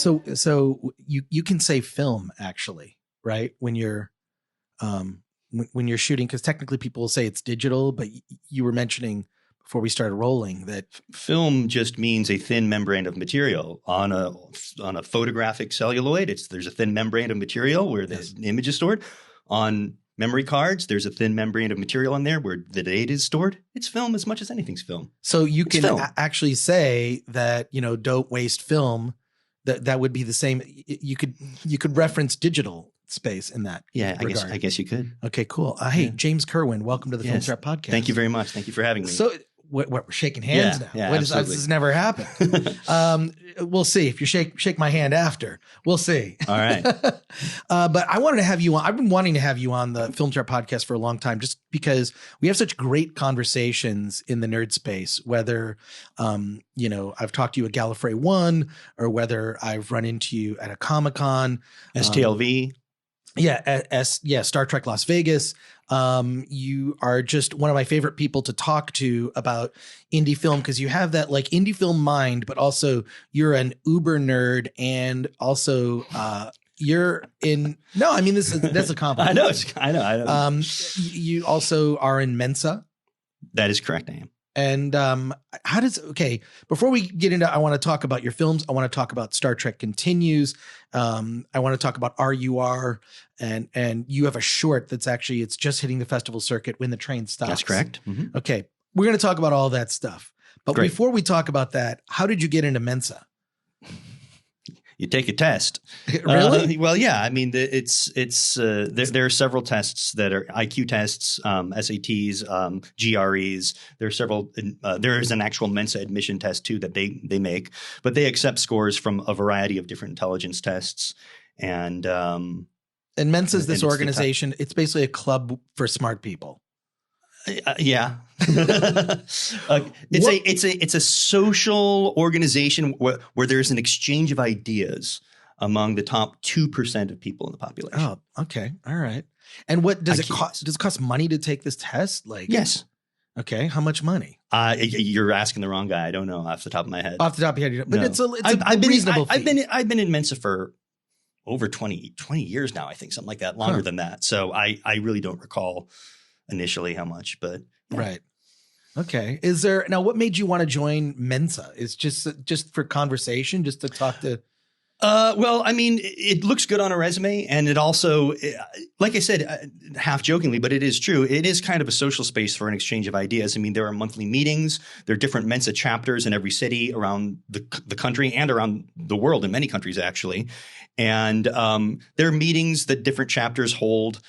So you can say film actually, right? When you're when you're shooting, because technically people will say it's digital, but you were mentioning before we started rolling that film just means a thin membrane of material on a photographic celluloid. There's a thin membrane of material where the image is stored. On memory cards, there's a thin membrane of material on there where the data is stored. It's film as much as anything's film. So you can actually say that, don't waste film. That would be the same. You could reference digital space in that. Yeah, I guess you could. Okay, cool. Hey, James Kerwin, welcome to the Film Trap Podcast. Thank you very much. Thank you for having me. So we're shaking hands now. Yeah, this has never happened. We'll see if you shake my hand after. We'll see. All right. But I wanted to have you on. I've been wanting to have you on the Film Trap Podcast for a long time, just because we have such great conversations in the nerd space, whether, I've talked to you at Gallifrey 1 or whether I've run into you at a Comic-Con. STLV. Star Trek Las Vegas. You are just one of my favorite people to talk to about indie film, because you have that like indie film mind, but also you're an uber nerd, and also that's a compliment. I know. You also are in Mensa. That is correct. I am. And before we get into, I want to talk about your films. I want to talk about Star Trek Continues. I want to talk about R.U.R. and you have a short that's actually, it's just hitting the festival circuit, When the Train Stops. That's correct. Mm-hmm. Okay. We're going to talk about all that stuff. But Great. Before we talk about that, how did you get into Mensa? You take a test. Really? Well, yeah. I mean, there are several tests that are IQ tests, SATs, GREs. There are several. There is an actual Mensa admission test too that they make, but they accept scores from a variety of different intelligence tests. And Mensa is this organization. It's basically a club for smart people. Yeah. It's a social organization where there's an exchange of ideas among the top 2% of people in the population. Oh, okay. All right. And what does it cost? Does it cost money to take this test? Yes. Okay. How much money? You're asking the wrong guy. I don't know off the top of my head. Off the top of your head. But no. it's a reasonable fee. I've been in Mensa for over 20 years now, I think, something like that, longer than that. So I really don't recall initially how much, but yeah. Right. Okay. Now what made you want to join Mensa? Is just for conversation, just to talk to? Well, I mean, it looks good on a resume, and it also, like I said, half jokingly, but it is true. It is kind of a social space for an exchange of ideas. I mean, there are monthly meetings. There are different Mensa chapters in every city around the country and around the world, in many countries, actually. And there are meetings that different chapters hold,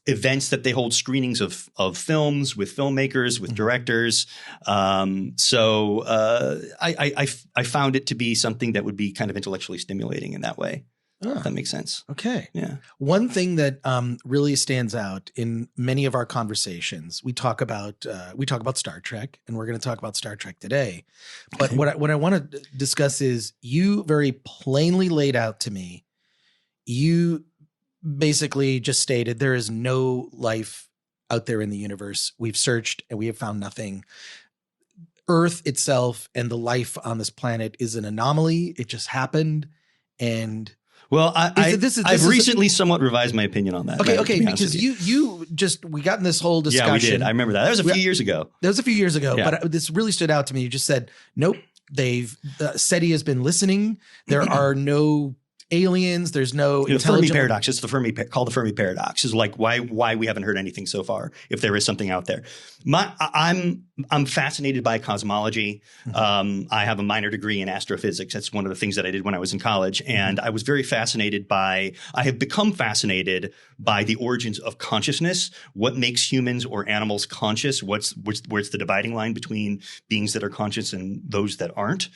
events that they hold, screenings of films with filmmakers, with directors. So I found it to be something that would be kind of intellectually stimulating in that way. If that makes sense. Okay. Yeah. One thing that really stands out in many of our conversations, we talk about Star Trek, and we're going to talk about Star Trek today. But what I want to discuss is, you very plainly laid out to me, you basically just stated there is no life out there in the universe. We've searched and we have found nothing. Earth itself and the life on this planet is an anomaly. It just happened. And well, I've recently somewhat revised my opinion on that. Okay, because we got in this whole discussion. Yeah, we did. I remember that. That was a few years ago. Yeah. But this really stood out to me. You just said, nope, SETI has been listening. There are no aliens. There's no Fermi paradox. It's called the Fermi paradox. Is like why we haven't heard anything so far, if there is something out there. I'm fascinated by cosmology. I have a minor degree in astrophysics. That's one of the things that I did when I was in college. And I was very fascinated I have become fascinated by the origins of consciousness. What makes humans or animals conscious? Where's the dividing line between beings that are conscious and those that aren't?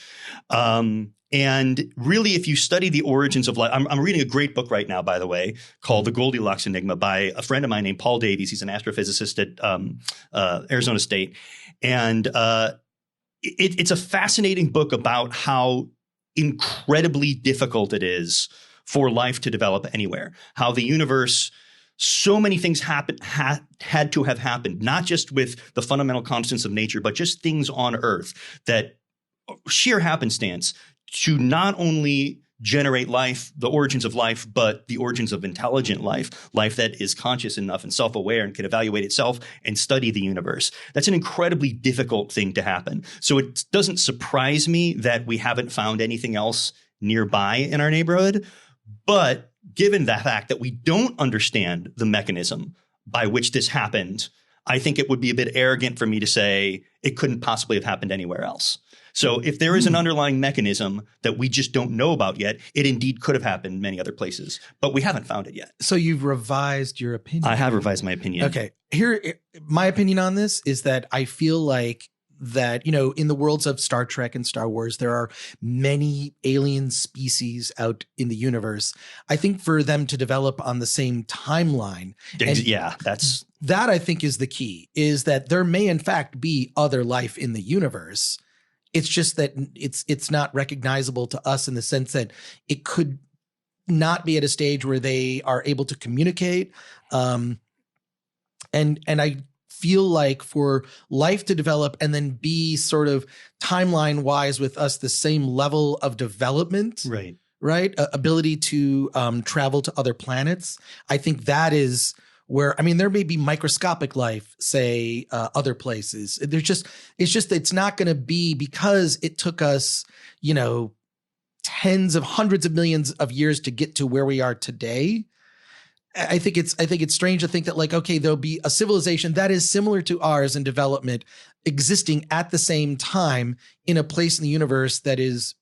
And really, if you study the origins of life, I'm reading a great book right now, by the way, called The Goldilocks Enigma by a friend of mine named Paul Davies. He's an astrophysicist at Arizona State. And it's a fascinating book about how incredibly difficult it is for life to develop anywhere, how the universe, so many things had to have happened, not just with the fundamental constants of nature, but just things on Earth that sheer happenstance to not only generate life, the origins of life, but the origins of intelligent life, life that is conscious enough and self-aware and can evaluate itself and study the universe. That's an incredibly difficult thing to happen. So it doesn't surprise me that we haven't found anything else nearby in our neighborhood. But given the fact that we don't understand the mechanism by which this happened, I think it would be a bit arrogant for me to say it couldn't possibly have happened anywhere else. So if there is an underlying mechanism that we just don't know about yet, it indeed could have happened many other places, but we haven't found it yet. So you've revised your opinion. I have revised my opinion. Okay. Here, my opinion on this is that I feel like that, in the worlds of Star Trek and Star Wars, there are many alien species out in the universe. I think for them to develop on the same timeline. That I think is the key, is that there may in fact be other life in the universe. It's just that it's not recognizable to us in the sense that it could not be at a stage where they are able to communicate. And I feel like for life to develop and then be sort of timeline wise with us the same level of development, right? Ability to travel to other planets. I think that is where, there may be microscopic life, say, other places. It's not going to be, because it took us, tens of hundreds of millions of years to get to where we are today. I think it's strange to think that, like, okay, there'll be a civilization that is similar to ours in development existing at the same time in a place in the universe that is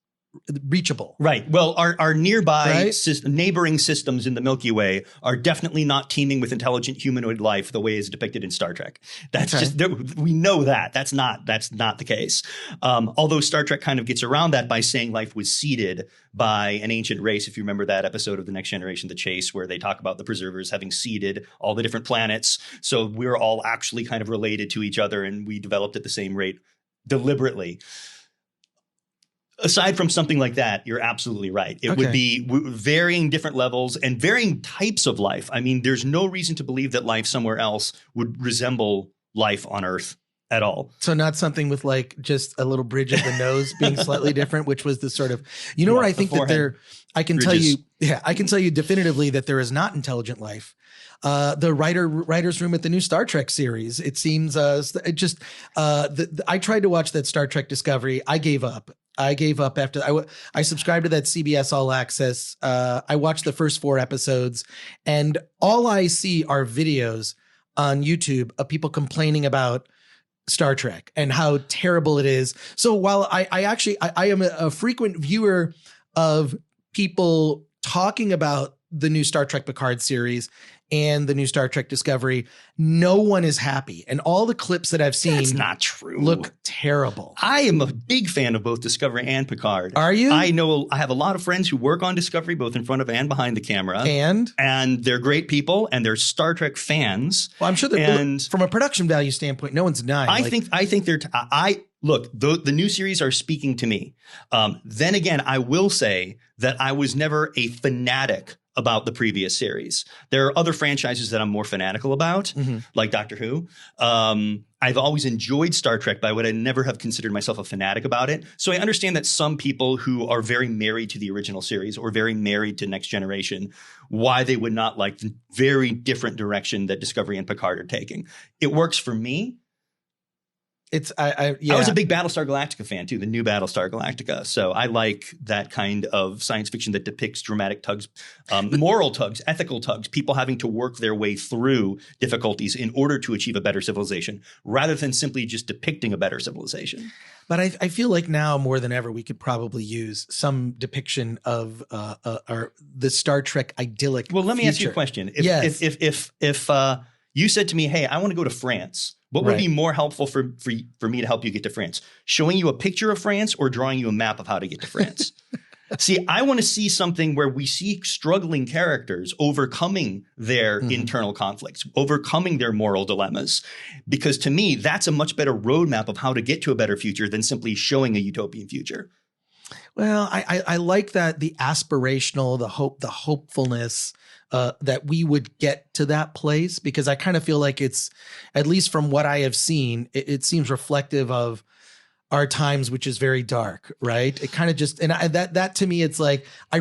reachable. Right. Well, our nearby neighboring systems in the Milky Way are definitely not teeming with intelligent humanoid life the way is depicted in Star Trek. That's we know that. That's not the case. Although Star Trek kind of gets around that by saying life was seeded by an ancient race. If you remember that episode of The Next Generation, The Chase, where they talk about the preservers having seeded all the different planets. So we're all actually kind of related to each other, and we developed at the same rate deliberately. Aside from something like that, you're absolutely right. It would be varying different levels and varying types of life. There's no reason to believe that life somewhere else would resemble life on Earth at all. So not something with like just a little bridge of the nose being slightly different, which was the sort of, what I think that I can tell you definitively that there is not intelligent life. The writer's room at the new Star Trek series, it seems, I tried to watch that Star Trek Discovery. I gave up after I subscribed to that CBS All Access. I watched the first 4 episodes, and all I see are videos on YouTube of people complaining about Star Trek and how terrible it is. So while I am a frequent viewer of people talking about the new Star Trek Picard series and the new Star Trek Discovery, no one is happy. And all the clips that I've seen, that's not true, look terrible. I am a big fan of both Discovery and Picard. Are you? I have a lot of friends who work on Discovery, both in front of and behind the camera. And they're great people, and they're Star Trek fans. Well, I'm sure that from a production value standpoint, no one's denying. I think they're look, the new series are speaking to me. Then again, I will say that I was never a fanatic about the previous series. There are other franchises that I'm more fanatical about, like Doctor Who. I've always enjoyed Star Trek, but I would never have considered myself a fanatic about it. So I understand that some people who are very married to the original series or very married to Next Generation, why they would not like the very different direction that Discovery and Picard are taking. It works for me. I was a big Battlestar Galactica fan too, the new Battlestar Galactica. So I like that kind of science fiction that depicts dramatic tugs, moral tugs, ethical tugs, people having to work their way through difficulties in order to achieve a better civilization, rather than simply just depicting a better civilization. But I feel like now more than ever, we could probably use some depiction of the Star Trek idyllic. Well, let me ask you a question. If you said to me, hey, I want to go to France, what would be more helpful for me to help you get to France? Showing you a picture of France or drawing you a map of how to get to France? See, I want to see something where we see struggling characters overcoming their internal conflicts, overcoming their moral dilemmas. Because to me, that's a much better roadmap of how to get to a better future than simply showing a utopian future. Well, I like that, the aspirational, the hopefulness, that we would get to that place, because I kind of feel like it's, at least from what I have seen, it seems reflective of our times, which is very dark, right? It kind of just, and that to me, it's like, I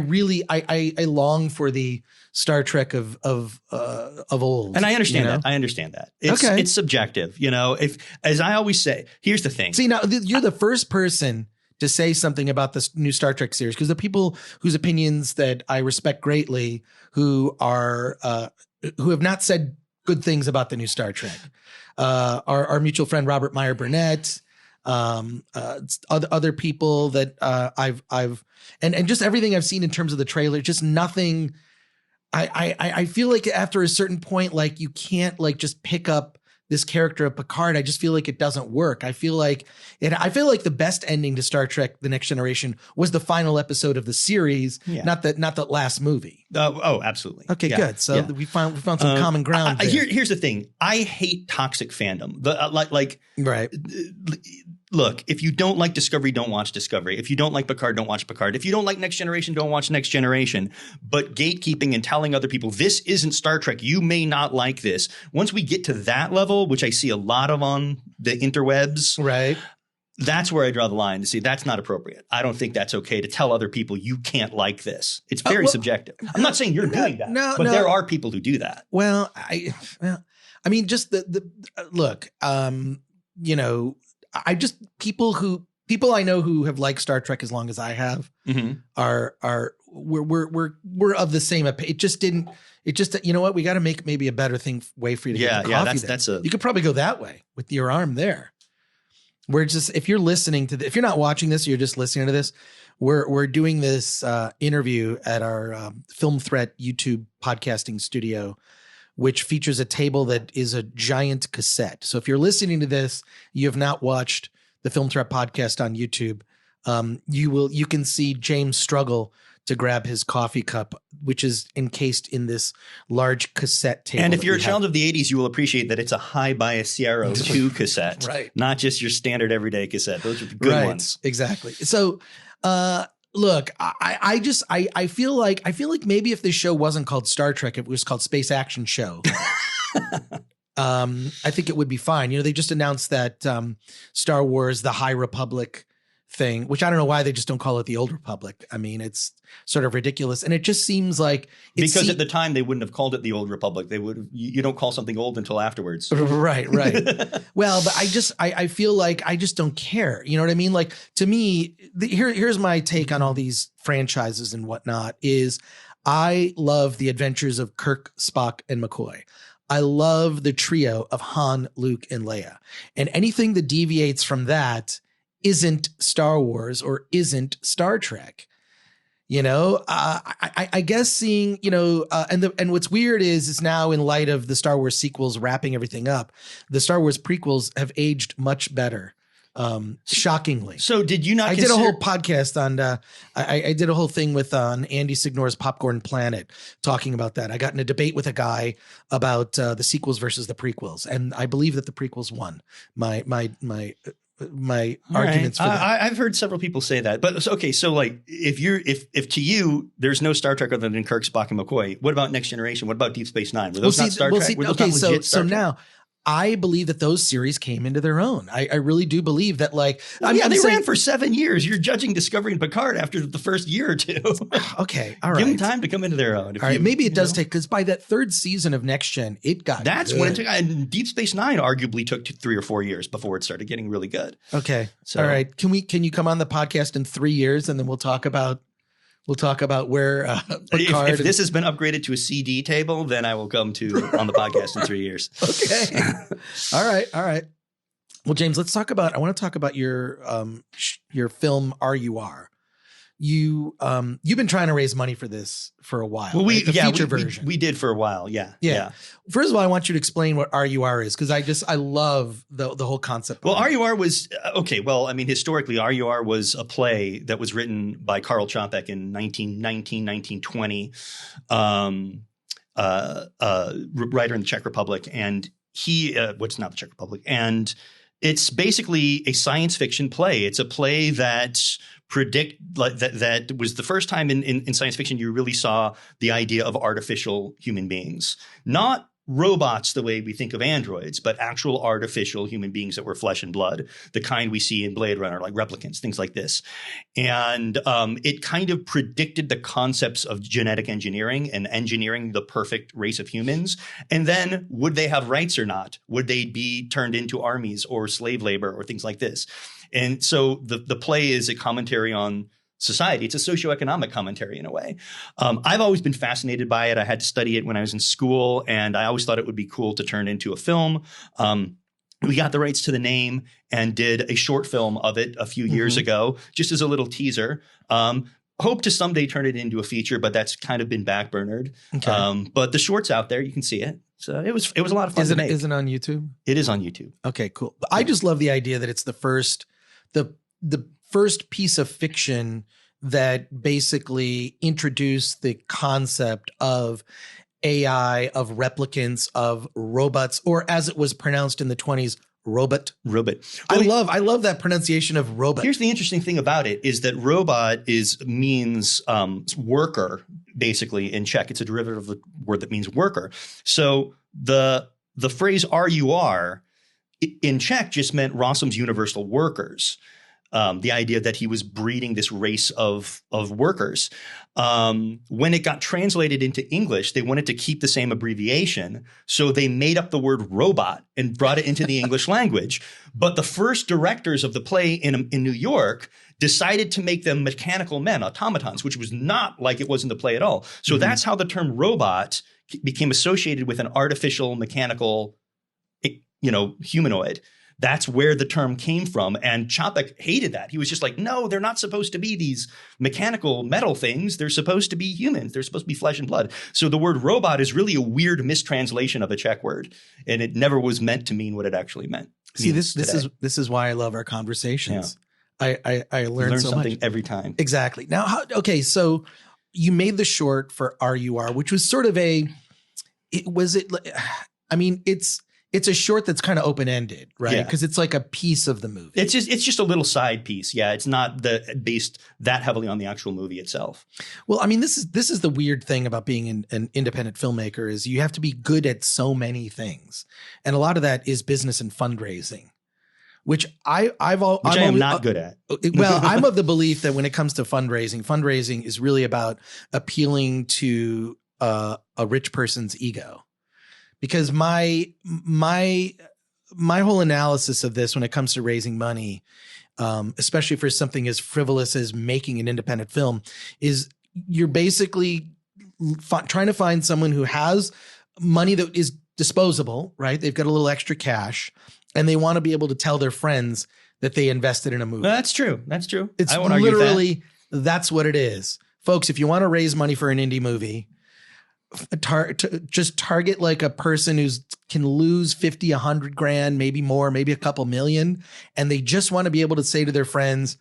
long for the Star Trek of old. And I understand you know? that. I understand that. It's subjective. If, as I always say, here's the thing. See, now you're the first person to say something about this new Star Trek series, because the people whose opinions that I respect greatly, who have not said good things about the new Star Trek, our mutual friend Robert Meyer Burnett, other people that I've and just everything I've seen in terms of the trailer, just nothing. I feel like after a certain point, like you can't like just pick up this character of Picard. I just feel like it doesn't work. I feel like the best ending to Star Trek: The Next Generation was the final episode of the series, not the last movie. Absolutely. Okay, good. So we found some common ground. Here's the thing. I hate toxic fandom. Right. Look, if you don't like Discovery, don't watch Discovery. If you don't like Picard, don't watch Picard. If you don't like Next Generation, don't watch Next Generation. But gatekeeping and telling other people, this isn't Star Trek, you may not like this. Once we get to that level, which I see a lot of on the interwebs, right, that's where I draw the line to see that's not appropriate. I don't think that's okay to tell other people you can't like this. It's very subjective. I'm not saying you're doing that, but there are people who do that. Well, I mean, just the look, I just people I know who have liked Star Trek as long as I have are we're of the same opinion. It just you know what, we got to make maybe a better way for you to get the coffee. You could probably go that way with your arm there. We're just, if you're listening to if you're not watching this, you're just listening to this. We're doing this interview at our Film Threat YouTube podcasting studio, which features a table that is a giant cassette. So if you're listening to this, you have not watched the Film Threat podcast on YouTube, you can see James struggle to grab his coffee cup, which is encased in this large cassette table. And if you're a child of the 80s, you will appreciate that it's a high bias Sierra 2 cassette, right? Not just your standard everyday cassette. Those are the good ones. Exactly. So, look, I feel like maybe if this show wasn't called Star Trek, if it was called Space Action Show, I think it would be fine. They just announced that Star Wars: The High Republic thing, which I don't know why they just don't call it the Old Republic. I mean, it's sort of ridiculous, and it just seems like because at the time they wouldn't have called it the Old Republic. They would. You don't call something old until afterwards. Right. Well, but I feel like I just don't care. You know what I mean? Like, to me, here's my take on all these franchises and whatnot. Is I love the adventures of Kirk, Spock, and McCoy. I love the trio of Han, Luke, and Leia, and anything that deviates from that isn't Star Wars or isn't Star Trek. I guess seeing, and what's weird is now, in light of the Star Wars sequels wrapping everything up, the Star Wars prequels have aged much better. Shockingly. So did you not? I did a whole podcast on. I did a whole thing with on Andy Signore's Popcorn Planet talking about that. I got in a debate with a guy about the sequels versus the prequels, and I believe that the prequels won. My arguments for that. I've heard several people say that, but okay. So like, if to you there's no Star Trek other than Kirk, Spock, and McCoy, what about Next Generation? What about Deep Space Nine? Were those not Star Trek? Okay, so now I believe that those series came into their own. I really do believe that, like, they ran for 7 years. You're judging Discovery and Picard after the first year or two. Okay, all right. Give them time to come into their own. All right, maybe it does take, because by that third season of Next Gen, it got good. When it took. And Deep Space Nine arguably took 3 or 4 years before it started getting really good. Okay, so, all right. Can you come on the podcast in 3 years, and then we'll talk about where Picard. If this has been upgraded to a CD table, then I will come on the podcast in 3 years. Okay. All right. Well, James, I want to talk about your film R.U.R. You've been trying to raise money for this for a while. Well, feature version. We did for a while. Yeah. First of all, I want you to explain what R.U.R. is, because I love the whole concept. Well, R.U.R. was okay. Well, I mean, historically, R.U.R. was a play that was written by Karl Čapek in 1919, 1920, writer in the Czech Republic, and he what's not the Czech Republic, and it's basically a science fiction play. It's a play that that was the first time in science fiction you really saw the idea of artificial human beings. Not robots the way we think of androids, but actual artificial human beings that were flesh and blood, the kind we see in Blade Runner, like replicants, things like this. And it kind of predicted the concepts of genetic engineering and engineering the perfect race of humans. And then would they have rights or not? Would they be turned into armies or slave labor or things like this? And so the play is a commentary on society. It's a socioeconomic commentary in a way. I've always been fascinated by it. I had to study it when I was in school, and I always thought it would be cool to turn into a film. We got the rights to the name and did a short film of it a few years ago, just as a little teaser. Hope to someday turn it into a feature, but that's kind of been backburnered. Okay. But the short's out there. You can see it. So it was a lot of fun to make. Is it on YouTube? It is on YouTube. Okay, cool. I just love the idea that it's the first piece of fiction that basically introduced the concept of AI, of replicants, of robots, or as it was pronounced in the 1920s, robot. Well, I love that pronunciation of robot. Here's the interesting thing about it is that robot means worker, basically in Czech. It's a derivative of the word that means worker. So the phrase R.U.R. in Czech just meant Rossum's universal workers. The idea that he was breeding this race of workers. When it got translated into English, they wanted to keep the same abbreviation. So they made up the word robot and brought it into the English language. But the first directors of the play in New York decided to make them mechanical men, automatons, which was not like it was in the play at all. So that's how the term robot became associated with an artificial, mechanical, humanoid. That's where the term came from. And Čapek hated that. He was just like, no, they're not supposed to be these mechanical metal things. They're supposed to be humans. They're supposed to be flesh and blood. So the word robot is really a weird mistranslation of a Czech word. And it never was meant to mean what it actually meant. See, this is why I love our conversations. Yeah. I learn so something much every time. Exactly. Now, so you made the short for R.U.R., which was sort of it's a short that's kind of open-ended, right? Because it's like a piece of the movie. It's just a little side piece. Yeah, it's not based that heavily on the actual movie itself. Well, I mean, this is the weird thing about being an independent filmmaker is you have to be good at so many things, and a lot of that is business and fundraising, which I am not good at. Well, I'm of the belief that when it comes to fundraising is really about appealing to a rich person's ego. Because my whole analysis of this when it comes to raising money, especially for something as frivolous as making an independent film, is you're basically trying to find someone who has money that is disposable, right? They've got a little extra cash, and they want to be able to tell their friends that they invested in a movie. No, that's true. It's I won't literally that's what it is, folks. If you want to raise money for an indie movie, just target like a person who can lose 50, 100 grand, maybe more, maybe a couple million. And they just want to be able to say to their friends,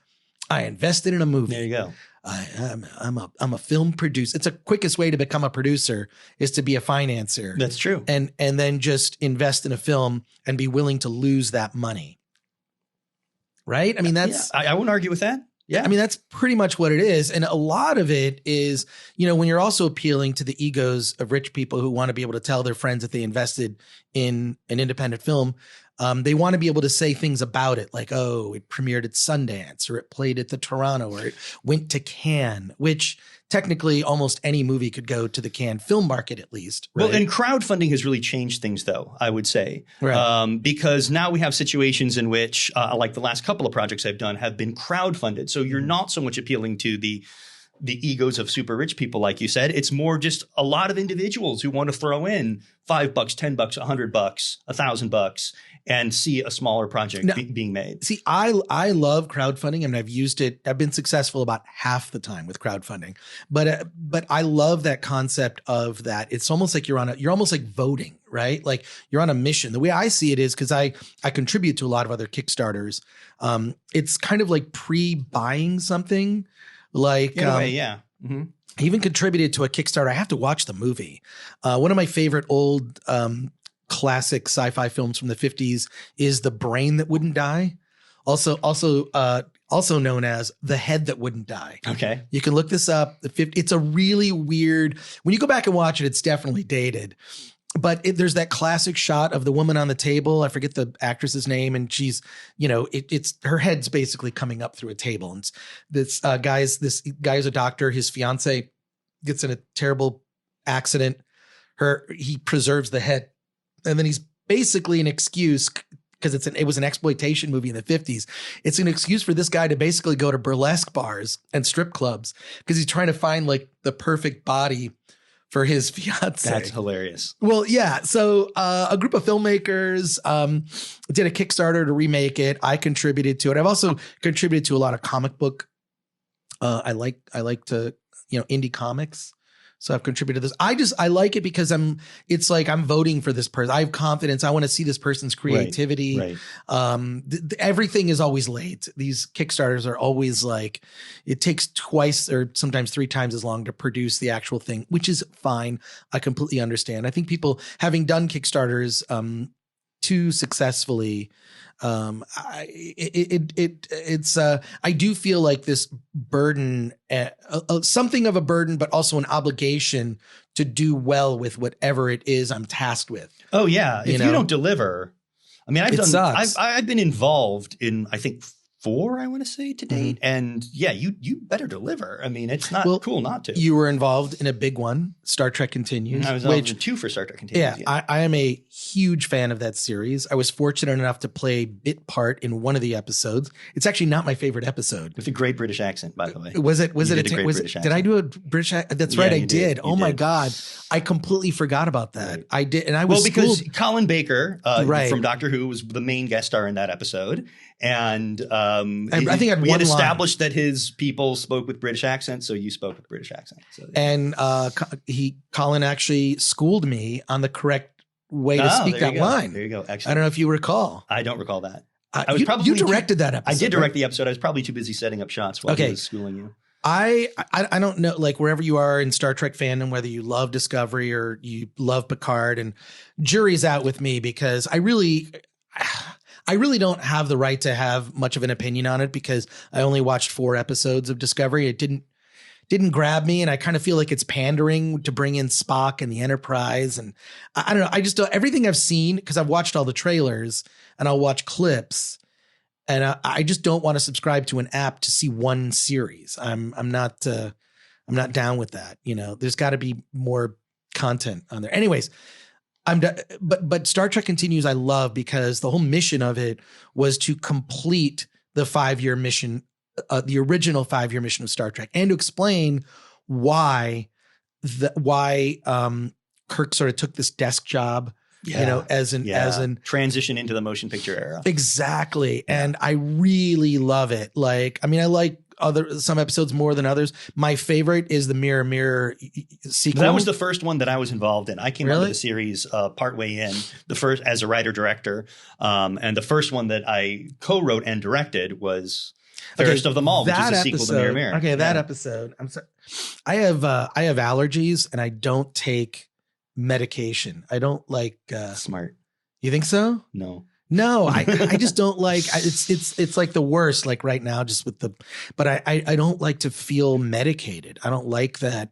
I invested in a movie. There you go. I'm a film producer. It's the quickest way to become a producer is to be a financier. That's true. And then just invest in a film and be willing to lose that money. Right? I mean, I wouldn't argue with that. Yeah. I mean, that's pretty much what it is. And a lot of it is, when you're also appealing to the egos of rich people who want to be able to tell their friends that they invested in an independent film, they want to be able to say things about it like, oh, it premiered at Sundance or it played at the Toronto or it went to Cannes, which technically almost any movie could go to the Cannes film market at least. Right? Well, and crowdfunding has really changed things, though, I would say, right. Because now we have situations in which, like the last couple of projects I've done, have been crowdfunded. So you're not so much appealing to the egos of super rich people, like you said. It's more just a lot of individuals who want to throw in $5, $10, $100, $1,000 and see a smaller project being made. See, I love crowdfunding, and I've used it. I've been successful about half the time with crowdfunding, but I love that concept of that. It's almost like you're almost like voting, right? Like you're on a mission. The way I see it is because I contribute to a lot of other Kickstarters. It's kind of like pre-buying something. Like, in a way, yeah. Mm-hmm. I even contributed to a Kickstarter. I have to watch the movie. One of my favorite old classic sci-fi films from the 50s is The Brain That Wouldn't Die, also known as The Head That Wouldn't Die. Okay. You can look this up. It's a really weird, when you go back and watch it, it's definitely dated. there's that classic shot of the woman on the table. I forget the actress's name, and she's, it's her head's basically coming up through a table. And this guy is a doctor. His fiance gets in a terrible accident. He preserves the head, and then he's basically an excuse, because it was an exploitation movie in the 50s. It's an excuse for this guy to basically go to burlesque bars and strip clubs because he's trying to find like the perfect body for his fiance. That's hilarious. Well, yeah. So a group of filmmakers did a Kickstarter to remake it. I contributed to it. I've also contributed to a lot of comic book. I like to, indie comics. So I've contributed to this. I like it because it's like I'm voting for this person. I have confidence. I want to see this person's creativity. Right. Everything is always late. These Kickstarters are always like, it takes twice or sometimes 3 times as long to produce the actual thing, which is fine. I completely understand. I think people having done Kickstarters too successfully, I do feel like this burden, something of a burden, but also an obligation to do well with whatever it is I'm tasked with. Oh yeah. If you don't deliver, I mean, I've been involved in, I think, 4, I want to say, to date. Mm-hmm. And yeah, you better deliver. I mean, it's not cool not to. You were involved in a big one, Star Trek Continues. I was involved in 2 for Star Trek Continues. Yeah, I am a huge fan of that series. I was fortunate enough to play a bit part in one of the episodes. It's actually not my favorite episode. With a great British accent, by the way. Was it a great British accent? Did I do a British accent? That's right, I did. Oh my God. I completely forgot about that. Right. I did. And I was because Colin Baker from Doctor Who was the main guest star in that episode. And I think we had established that his people spoke with British accents, so you spoke with British accent. So, yeah. And Colin actually schooled me on the correct way to speak that line. There you go. Excellent. I don't know if you recall. I don't recall that. You directed that episode. I did direct the episode. I was probably too busy setting up shots while he was schooling you. I don't know, like wherever you are in Star Trek fandom, whether you love Discovery or you love Picard, and jury's out with me because I really don't have the right to have much of an opinion on it because I only watched 4 episodes of Discovery. It didn't grab me, and I kind of feel like it's pandering to bring in Spock and the Enterprise. And I don't know. I just don't, everything I've seen, because I've watched all the trailers and I'll watch clips, and I just don't want to subscribe to an app to see one series. I'm not down with that. There's got to be more content on there. Anyways. But Star Trek Continues I love because the whole mission of it was to complete the 5-year mission, the original 5-year mission of Star Trek, and to explain why Kirk sort of took this desk job, as an transition into the motion picture era. Exactly. Yeah. And I really love it. Like, I mean, I like some episodes more than others. My favorite is the Mirror Mirror sequel. That was the first one that I was involved in. I came onto the series partway in, the first as a writer-director. And the first one that I co-wrote and directed was Fairest of Them All, which is a sequel to Mirror Mirror. Okay, that episode. I'm sorry. I have allergies and I don't take medication. I don't like smart. You think so? No, I just don't like it's like the worst, like right now, just with but I don't like to feel medicated. I don't like that.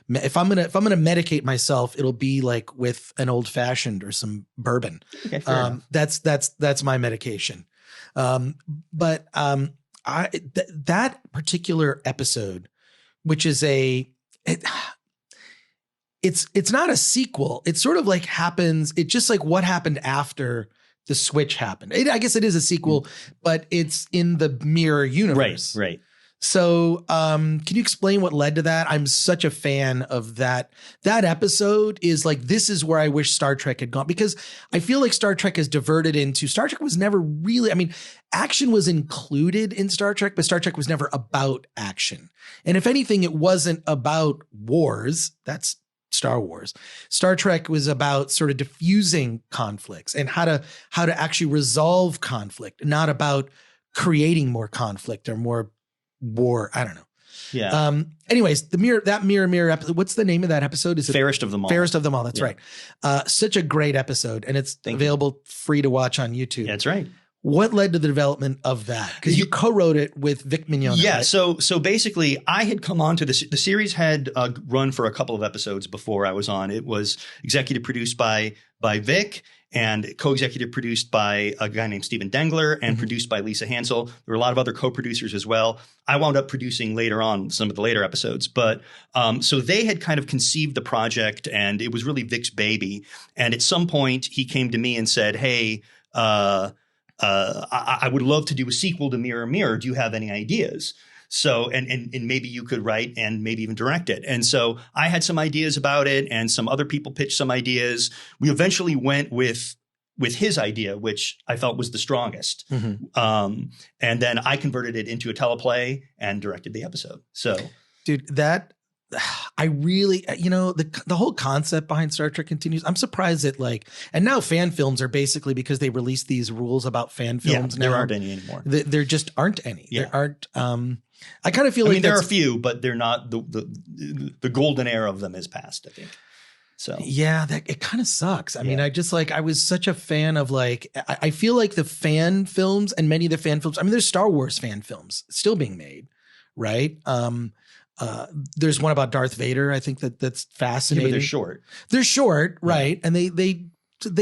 If I'm gonna medicate myself, it'll be like with an old fashioned or some bourbon. Okay, fair enough. That's my medication. That particular episode, which is it's not a sequel. It's sort of like happens. It's just like what happened after the switch happened. I guess it is a sequel, but it's in the mirror universe. Right. So can you explain what led to that? I'm such a fan of that. That episode is like, this is where I wish Star Trek had gone, because I feel like Star Trek has diverted into, Star Trek was never really, I mean, action was included in Star Trek, but Star Trek was never about action. And if anything, it wasn't about wars. That's Star Wars. Star Trek was about sort of diffusing conflicts and how to actually resolve conflict, not about creating more conflict or more war. I don't know. Yeah. Anyways, that mirror episode, what's the name of that episode? Is it Fairest of Them All? Fairest of Them All. That's right. Such a great episode, and it's available free to watch on YouTube. That's right. What led to the development of that? Because you co-wrote it with Vic Mignogna. Yeah. Right? So basically, I had come on to this. The series had run for a couple of episodes before I was on. It was executive produced by Vic and co-executive produced by a guy named Steven Dengler and produced by Lisa Hansel. There were a lot of other co-producers as well. I wound up producing later on some of the later episodes. But so they had kind of conceived the project, and it was really Vic's baby. And at some point, he came to me and said, hey, I would love to do a sequel to Mirror Mirror. Do you have any ideas? So, and maybe you could write and maybe even direct it. And so I had some ideas about it, and some other people pitched some ideas. We eventually went with his idea, which I felt was the strongest. And then I converted it into a teleplay and directed the episode. So, dude, that I really, the whole concept behind Star Trek Continues, I'm surprised that and now fan films are basically, because they released these rules about fan films. There aren't any anymore. There just aren't any. Yeah. There aren't. I kind of feel like there are a few, but they're not the golden era of them is past, I think. So yeah, it kind of sucks. I mean, I was such a fan of I feel like the fan films and many of the fan films. I mean, there's Star Wars fan films still being made, right? There's one about Darth Vader. I think that's fascinating. Yeah, but they're short. They're short, right? And they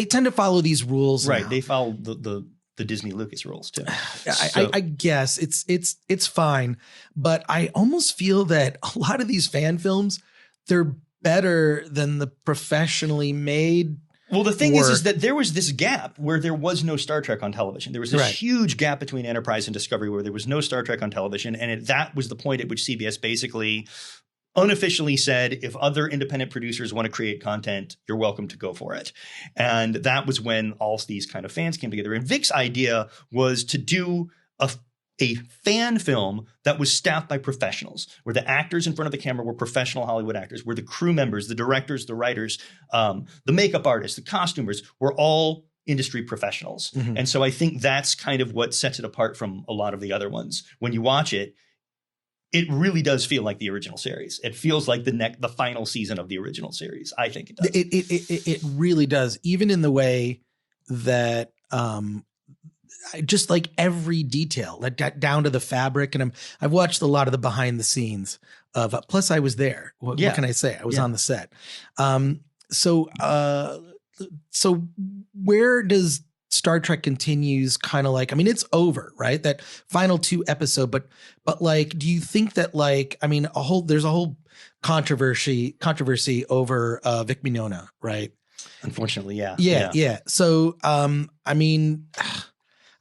tend to follow these rules, right? Now. They follow the Disney Lucas rules too. I guess it's fine, but I almost feel that a lot of these fan films, they're better than the professionally made. Well, the thing is that there was this gap where there was no Star Trek on television. There was this huge gap between Enterprise and Discovery where there was no Star Trek on television. And that was the point at which CBS basically unofficially said, if other independent producers want to create content, you're welcome to go for it. And that was when all these kind of fans came together. And Vic's idea was to do a fan film that was staffed by professionals, where the actors in front of the camera were professional Hollywood actors, where the crew members, the directors, the writers, the makeup artists, the costumers were all industry professionals. And so I think that's kind of what sets it apart from a lot of the other ones. When you watch it, it really does feel like the original series. It feels like the final season of the original series. I think it does. It really does, even in the way that just like every detail, down to the fabric. And I've watched a lot of the behind the scenes of. Plus, I was there. What can I say? I was on the set. So where does Star Trek Continues kind of it's over, right? That final 2 episode, but do you think that there's a whole controversy over Vic Mignogna, right? Unfortunately, yeah. Yeah. So,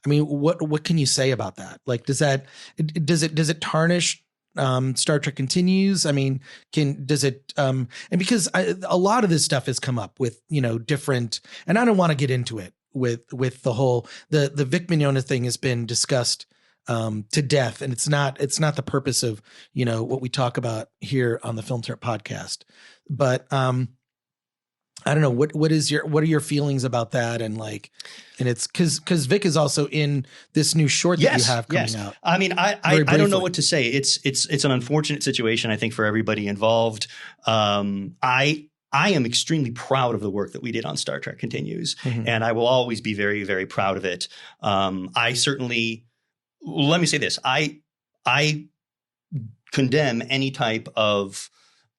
what can you say about that? Does it tarnish Star Trek Continues? I mean, does it and because a lot of this stuff has come up with, different, and I don't want to get into it with the whole, the Vic Mignogna thing has been discussed to death. And it's not the purpose of, what we talk about here on the Film Trip podcast, but I don't know what are your feelings about that? And it's cause Vic is also in this new short that you have coming out. I mean, I don't know what to say. It's an unfortunate situation, I think, for everybody involved. I am extremely proud of the work that we did on Star Trek Continues, and I will always be very, very proud of it. I certainly, let me say this, I condemn any type of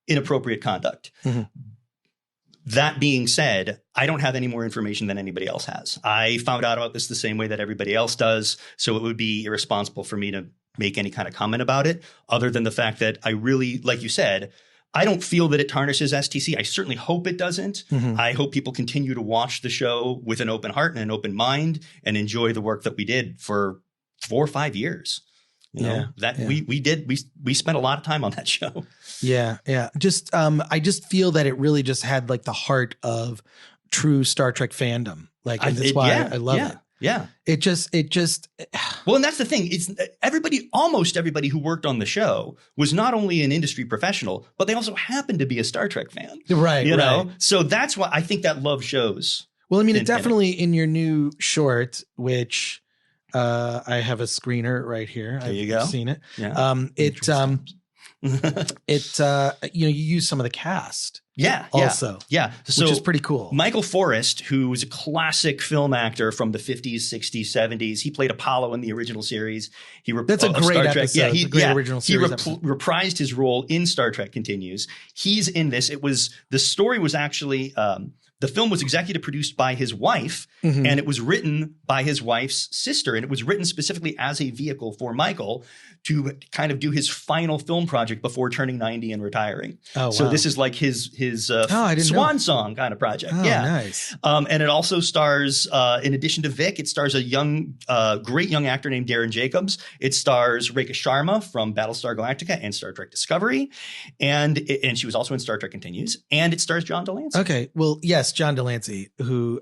inappropriate conduct. That being said, I don't have any more information than anybody else has. I found out about this the same way that everybody else does, so it would be irresponsible for me to make any kind of comment about it, other than the fact that I really, like you said, I don't feel that it tarnishes STC. I certainly hope it doesn't. I hope people continue to watch the show with an open heart and an open mind and enjoy the work that we did for 4 or 5 years. We spent a lot of time on that show. Yeah. Just I just feel that it really just had the heart of true Star Trek fandom. That's why I love it. Yeah. It just well, and that's the thing. It's almost everybody who worked on the show was not only an industry professional, but they also happened to be a Star Trek fan. Right. You know? So that's why I think that love shows. Well, I mean, it definitely in your new short, which I have a screener right here. There you go. I've seen it. Yeah. You use some of the cast Yeah. Also. Yeah. So which is pretty cool. Michael Forrest, who was a classic film actor from the 50s, 60s, 70s. He played Apollo in the original series. That's a great Star Trek. episode. Yeah, It's a great original series episode. reprised his role in Star Trek Continues. He's in this. The story was actually, the film was executive produced by his wife, and it was written by his wife's sister. And it was written specifically as a vehicle for Michael to kind of do his final film project before turning 90 and retiring. Oh, wow. So this is like his swan song kind of project. Oh, nice. And it also stars, in addition to Vic, it stars a great young actor named Darren Jacobs. It stars Rekha Sharma from Battlestar Galactica and Star Trek Discovery. And she was also in Star Trek Continues. And it stars John Delancey. Okay. Well, yes, John Delancey, who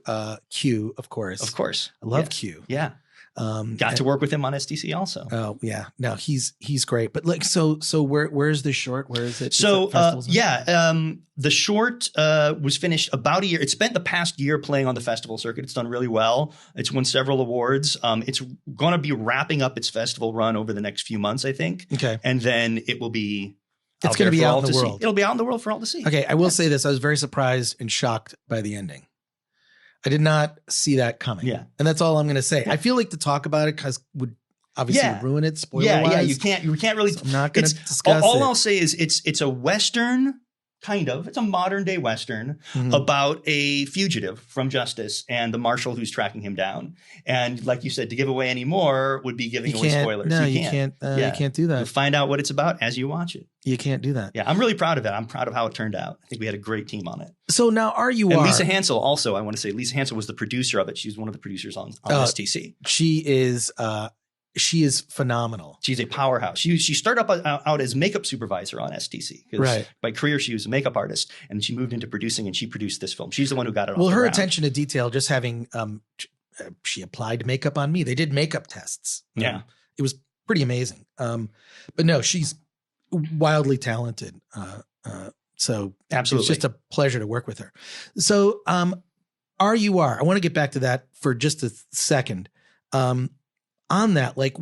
Q, of course. Of course. I love Q. Yeah. Got to work with him on STC also. Oh yeah, no, he's great. But like, so where's the short? Where is it? So the short was finished about a year. It spent the past year playing on the festival circuit. It's done really well. It's won several awards. It's going to be wrapping up its festival run over the next few months, I think. Okay, and then it will be. It's going to be out in the world. It'll be out in the world for all to see. Okay, I will say this: I was very surprised and shocked by the ending. I did not see that coming. Yeah. And that's all I'm going to say. Yeah. I feel like to talk about it would obviously ruin it, spoiler-wise. Yeah, you can't really. So I'm not going to discuss it. All I'll say is it's a Western, kind of. It's a modern day Western about a fugitive from justice and the marshal who's tracking him down. And like you said, to give away any more would be giving away spoilers. No, you can't do that. You'll find out what it's about as you watch it. You can't do that. Yeah, I'm really proud of it. I'm proud of how it turned out. I think we had a great team on it. So now R.U.R. And Lisa Hansel also, I want to say, Lisa Hansel was the producer of it. She's one of the producers on STC. She is phenomenal. She's a powerhouse. She started out as makeup supervisor on STC. Right. By career, she was a makeup artist, and she moved into producing, and she produced this film. She's the one who got it off Well, the her ground. attention to detail, just having she applied makeup on me. They did makeup tests. Yeah. It was pretty amazing. But no, she's wildly talented. So absolutely, it's just a pleasure to work with her. So R.U.R. I want to get back to that for just a second. On that, like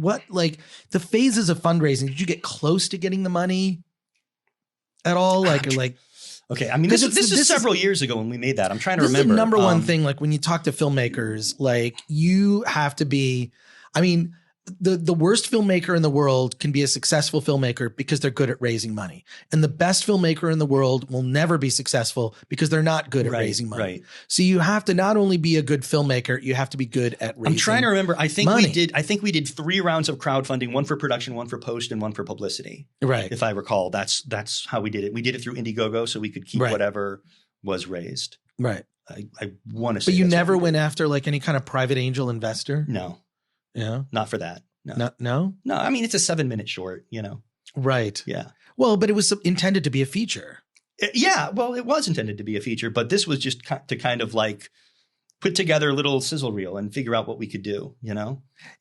the phases of fundraising, did you get close to getting the money at all? Okay, I mean, this is several years ago when we made that. I'm trying to remember. This is the number one thing, like when you talk to filmmakers, like you have to be, I mean, the worst filmmaker in the world can be a successful filmmaker because they're good at raising money. And the best filmmaker in the world will never be successful because they're not good at raising money. Right. So you have to not only be a good filmmaker, you have to be good at raising money. I'm trying to remember. I think we did 3 rounds of crowdfunding, one for production, one for post, and one for publicity. Right. If I recall, that's how we did it. We did it through Indiegogo so we could keep whatever was raised. Right. I want to say. But you never went after like any kind of private angel investor? No. Yeah. Not for that. No. No? No. I mean, it's a 7-minute short, Right. Yeah. Well, but it was intended to be a feature. Yeah. Well, it was intended to be a feature, but this was just to kind of like put together a little sizzle reel and figure out what we could do,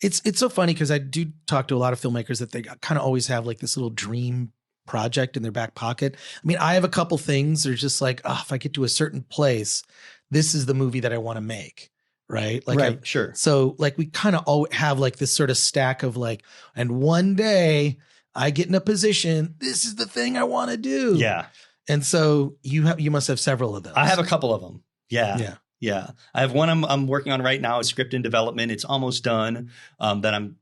It's so funny because I do talk to a lot of filmmakers that they kind of always have like this little dream project in their back pocket. I mean, I have a couple things. They're just like, if I get to a certain place, this is the movie that I want to make. Right. Like, sure. So like we kind of all have like this sort of stack of like, and one day I get in a position, this is the thing I want to do. Yeah. And so you must have several of those. I have a couple of them. Yeah. Yeah. Yeah. I have one I'm working on right now, a script in development. It's almost done, that I'm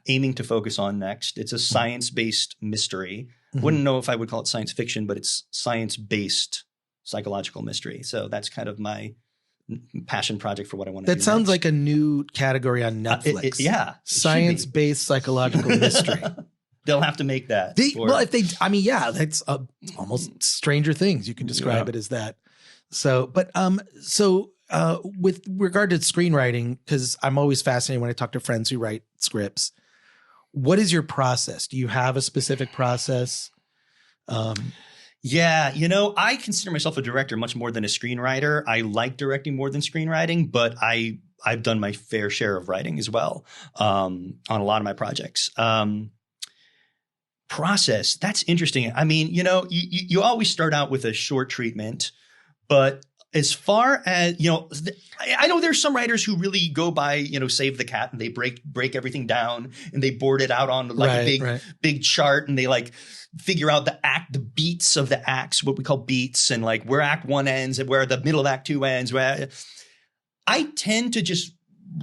aiming to focus on next. It's a science-based mystery. Wouldn't know if I would call it science fiction, but it's science-based psychological mystery. So that's kind of my passion project for what I want to do. That sounds like a new category on Netflix. Yeah. Science-based psychological mystery. They'll have to make that. That's almost Stranger Things. You can describe it as that. So, with regard to screenwriting, because I'm always fascinated when I talk to friends who write scripts, what is your process? Do you have a specific process? Yeah, I consider myself a director much more than a screenwriter. I like directing more than screenwriting, but I've done my fair share of writing as well on a lot of my projects. Process, that's interesting. I mean, you always start out with a short treatment, but as far as, I know there's some writers who really go by, Save the Cat, and they break everything down and they board it out on like big chart, and they like figure out the beats of the acts, what we call beats, and like where act 1 ends and where the middle of act 2 ends. Where I tend to just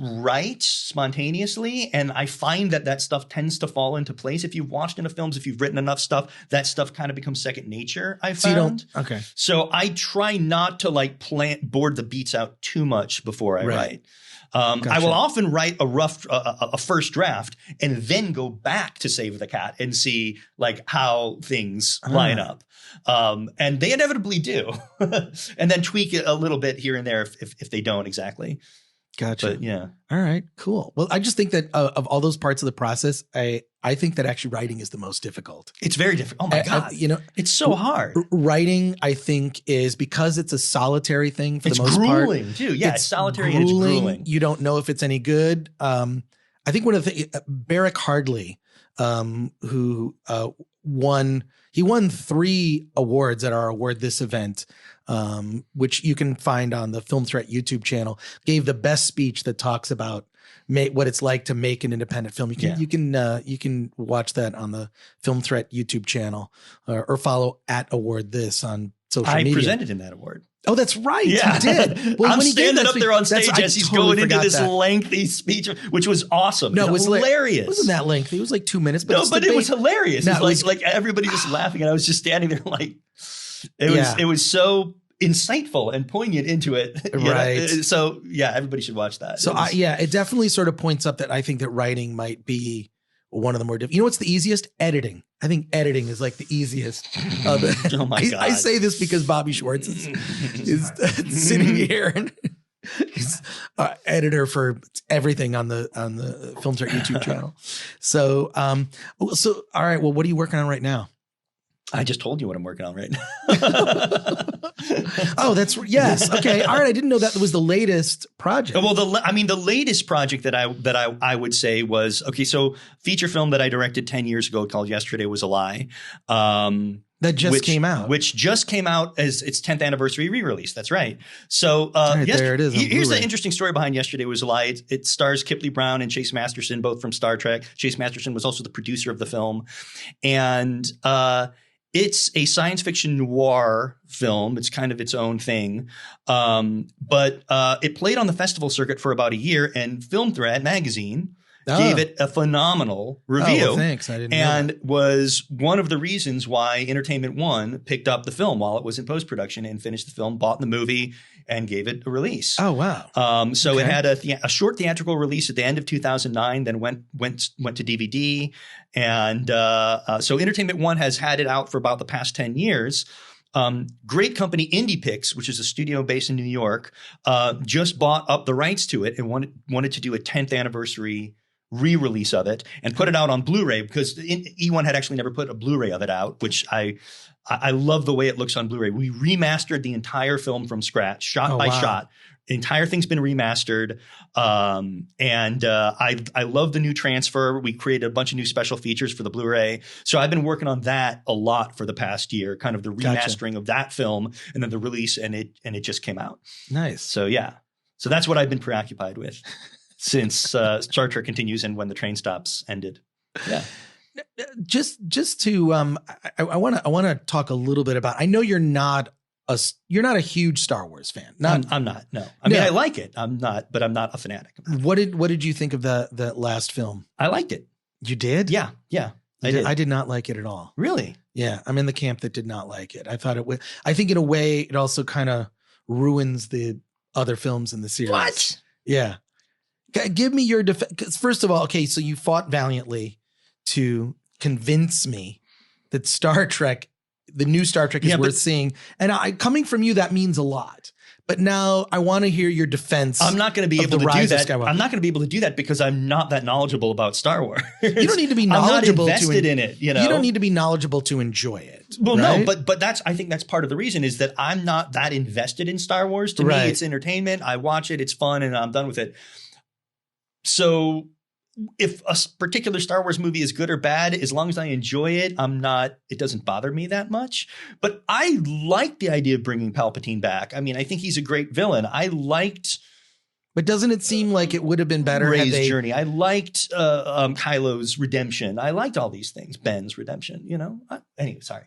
write spontaneously, and I find that stuff tends to fall into place. If you've watched enough films, if you've written enough stuff, that stuff kind of becomes second nature, I found. Okay. So I try not to like board the beats out too much before I write. Gotcha. I will often write a first draft and then go back to Save the Cat and see like how things line up. And they inevitably do. And then tweak it a little bit here and there if they don't exactly. Gotcha. But, yeah. All right, cool. Well, I just think that of all those parts of the process, I think that actually writing is the most difficult. It's very difficult. Oh my God. It's so hard. Writing, I think, is because it's a solitary thing for the most part. It's grueling too. Yeah, it's solitary and it's grueling. You don't know if it's any good. I think one of the things, Barrick Hardley, who won 3 awards at our Award This event, which you can find on the Film Threat YouTube channel, gave the best speech that talks about what it's like to make an independent film. You can watch that on the Film Threat YouTube channel, or follow at Award This on social media. I presented him that award. Oh, that's right. Yeah. You did. Well, I'm when he standing up there on stage as he's going into this that. lengthy speech, which was awesome. No, it was hilarious. It wasn't that lengthy. It was like 2 minutes. But it was hilarious. No, it was like everybody just laughing, and I was just standing there like it was so insightful and poignant into it. Right. So yeah, everybody should watch that. So it definitely sort of points up that I think that writing might be one of the more difficult. You know what's the easiest? Editing. I think editing is like the easiest. Oh my God. I say this because Bobby Schwartz is sitting here and he's editor for everything on the Film Threat YouTube channel. So all right. Well, what are you working on right now? I just told you what I'm working on right now. Oh, yes. Okay. All right. I didn't know that was the latest project. Well, the latest project that I would say was, okay, so feature film that I directed 10 years ago called Yesterday Was a Lie. That just came out. Which just came out as its 10th anniversary re-release. That's right. So there it is. Here's the interesting story behind Yesterday Was a Lie. It stars Kipley Brown and Chase Masterson, both from Star Trek. Chase Masterson was also the producer of the film. And it's a science fiction noir film. It's kind of its own thing. But it played on the festival circuit for about a year, and Film Threat magazine gave it a phenomenal review. Oh, well, thanks. I didn't know and that. Was one of the reasons why Entertainment One picked up the film while it was in post-production and finished the film, bought the movie, and gave it a release. Oh, wow. So it had a short theatrical release at the end of 2009, then went to DVD. And so Entertainment One has had it out for about the past 10 years. Great company IndiePix, which is a studio based in New York, just bought up the rights to it and wanted to do a 10th anniversary re-release of it and put it out on Blu-ray, because E1 had actually never put a Blu-ray of it out, which I love the way it looks on Blu-ray. We remastered the entire film from scratch, shot by shot. The entire thing's been remastered. And I love the new transfer. We created a bunch of new special features for the Blu-ray. So I've been working on that a lot for the past year, kind of the remastering of that film and then the release, and it just came out. Nice. So yeah. So that's what I've been preoccupied with since Star Trek Continues and When the Train Stops ended. Yeah. Just to I want to talk a little bit about. I know you're not a huge Star Wars fan. I'm not. No, I mean I like it. I'm not a fanatic. What did you think of the last film? I liked it. You did? Yeah. I did. I did not like it at all. Really? Yeah, I'm in the camp that did not like it. I thought it would. I think in a way it also kind of ruins the other films in the series. What? Yeah. Give me your defense. 'Cause first of all, okay, so you fought valiantly to convince me that Star Trek, the new Star Trek, is worth seeing. And coming from you, that means a lot. But now I want to hear your defense. I'm not going to be able to do that. I'm not going to be able to do that because I'm not that knowledgeable about Star Wars. You don't need to be knowledgeable. I'm not invested in it. You don't need to be knowledgeable to enjoy it. Well, right? no, but I think that's part of the reason is that I'm not that invested in Star Wars. To me, it's entertainment. I watch it. It's fun, and I'm done with it. So if a particular Star Wars movie is good or bad, as long as I enjoy it, it doesn't bother me that much. But I like the idea of bringing Palpatine back. I mean, I think he's a great villain. I liked. But doesn't it seem like it would have been better Rey's journey? I liked Kylo's redemption. I liked all these things. Ben's redemption, anyway, sorry.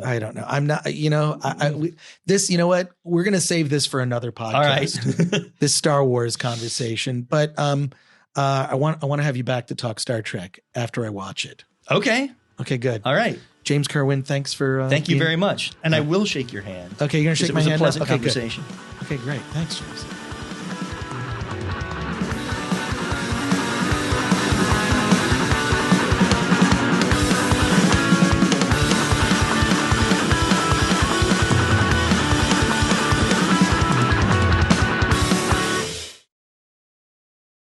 I don't know. I'm not, you know what? We're going to save this for another podcast. All right. This Star Wars conversation. But I want to have you back to talk Star Trek after I watch it. Okay. Okay, good. All right. James Kerwin, thanks for Thank you very much. And I will shake your hand. Okay, you're going to shake my hand? It was a pleasant conversation. Good. Okay, great. Thanks, James.